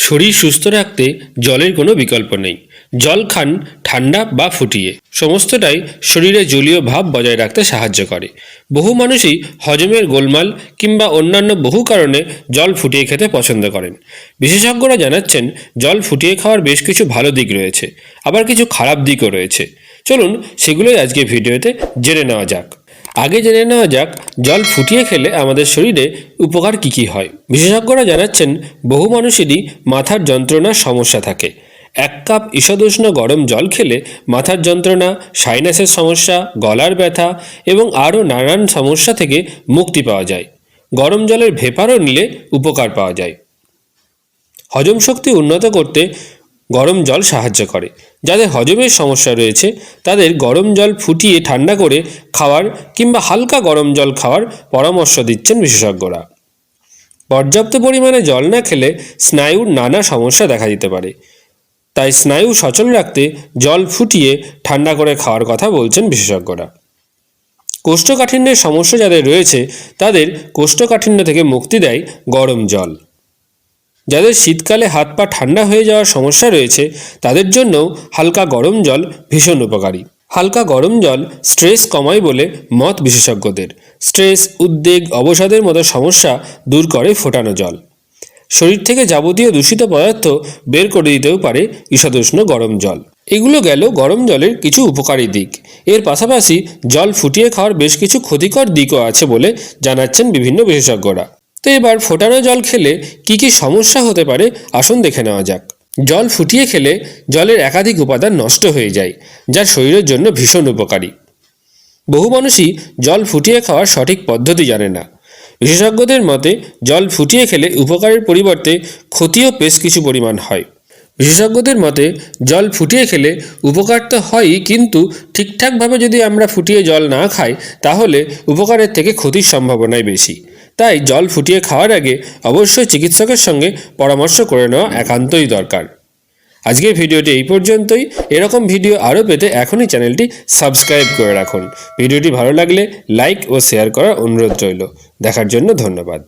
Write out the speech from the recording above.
শরীর সুস্থ রাখতে জলের কোনো বিকল্প নেই। জল খান ঠান্ডা বা ফুটিয়ে, সমস্তটাই শরীরে জলীয় ভাব বজায় রাখতে সাহায্য করে। বহু মানুষই হজমের গোলমাল কিংবা অন্যান্য বহু কারণে জল ফুটিয়ে খেতে পছন্দ করেন। বিশেষজ্ঞরা জানাচ্ছেন জল ফুটিয়ে খাওয়ার বেশ কিছু ভালো দিক রয়েছে, আবার কিছু খারাপ দিকও রয়েছে। চলুন সেগুলোই আজকে ভিডিওতে জেনে নেওয়া যাক। আগে জেনে নেওয়া যাক জল ফুটিয়ে খেলে আমাদের শরীরে উপকার কী কী হয়। বিশেষজ্ঞরা জানাচ্ছেন বহু মানুষেরই মাথার যন্ত্রণার সমস্যা থাকে। 1 কাপ ঈষদুষ্ণ গরম জল খেলে মাথার যন্ত্রণা, সাইনাসের সমস্যা, গলার ব্যথা এবং আরও নানান সমস্যা থেকে মুক্তি পাওয়া যায়। গরম জলের ভেপারও নিলে উপকার পাওয়া যায়। হজম শক্তি উন্নত করতে গরম জল সাহায্য করে। যাদের হজমের সমস্যা রয়েছে তাদের গরম জল ফুটিয়ে ঠান্ডা করে খাওয়ার কিংবা হালকা গরম জল খাওয়ার পরামর্শ দিচ্ছেন বিশেষজ্ঞরা। পর্যাপ্ত পরিমাণে জল না খেলে স্নায়ুর নানা সমস্যা দেখা দিতে পারে, তাই স্নায়ু সচল রাখতে জল ফুটিয়ে ঠান্ডা করে খাওয়ার কথা বলছেন বিশেষজ্ঞরা। কোষ্ঠকাঠিন্যের সমস্যা যাদের রয়েছে তাদের কোষ্ঠকাঠিন্য থেকে মুক্তি দেয় গরম জল। যাদের শীতকালে হাত পা ঠান্ডা হয়ে যাওয়ার সমস্যা রয়েছে তাদের জন্যও হালকা গরম জল ভীষণ উপকারী। হালকা গরম জল স্ট্রেস কমায় বলে মত বিশেষজ্ঞদের। স্ট্রেস, উদ্বেগ, অবসাদের মতো সমস্যা দূর করে ফোটানো জল। শরীর থেকে যাবতীয় দূষিত পদার্থ বের করে দিতেও পারে ঈষদুষ্ণ গরম জল। এগুলো গেল গরম জলের কিছু উপকারী দিক। এর পাশাপাশি জল ফুটিয়ে খাওয়ার বেশ কিছু ক্ষতিকর দিকও আছে বলে জানাচ্ছেন বিভিন্ন বিশেষজ্ঞরা। তো এবার ফোটানো জল খেলে কি কি সমস্যা হতে পারে আসুন দেখে নেওয়া যাক। জল ফুটিয়ে খেলে জলের একাধিক উপাদান নষ্ট হয়ে যায়, যা শরীরের জন্য ভীষণ উপকারী। বহু মানুষই জল ফুটিয়ে খাওয়ার সঠিক পদ্ধতি জানে না। বিশেষজ্ঞদের মতে জল ফুটিয়ে খেলে উপকারের পরিবর্তে ক্ষতিও বেশ কিছু পরিমাণ হয়। বিশেষজ্ঞদের মতে জল ফুটিয়ে খেলে উপকার তো হয়ই, কিন্তু ঠিকঠাকভাবে যদি আমরা ফুটিয়ে জল না খাই তাহলে উপকারের থেকে ক্ষতির সম্ভাবনাই বেশি। তাই জল ফুটিয়ে খাওয়ার আগে অবশ্যই চিকিৎসকের সঙ্গে পরামর্শ করে নেওয়া একান্তই দরকার। আজকের ভিডিওটি এই পর্যন্তই। এরকম ভিডিও আরও পেতে এখনই চ্যানেলটি সাবস্ক্রাইব করে রাখুন। ভিডিওটি ভালো লাগলে লাইক ও শেয়ার করার অনুরোধ রইল। দেখার জন্য ধন্যবাদ।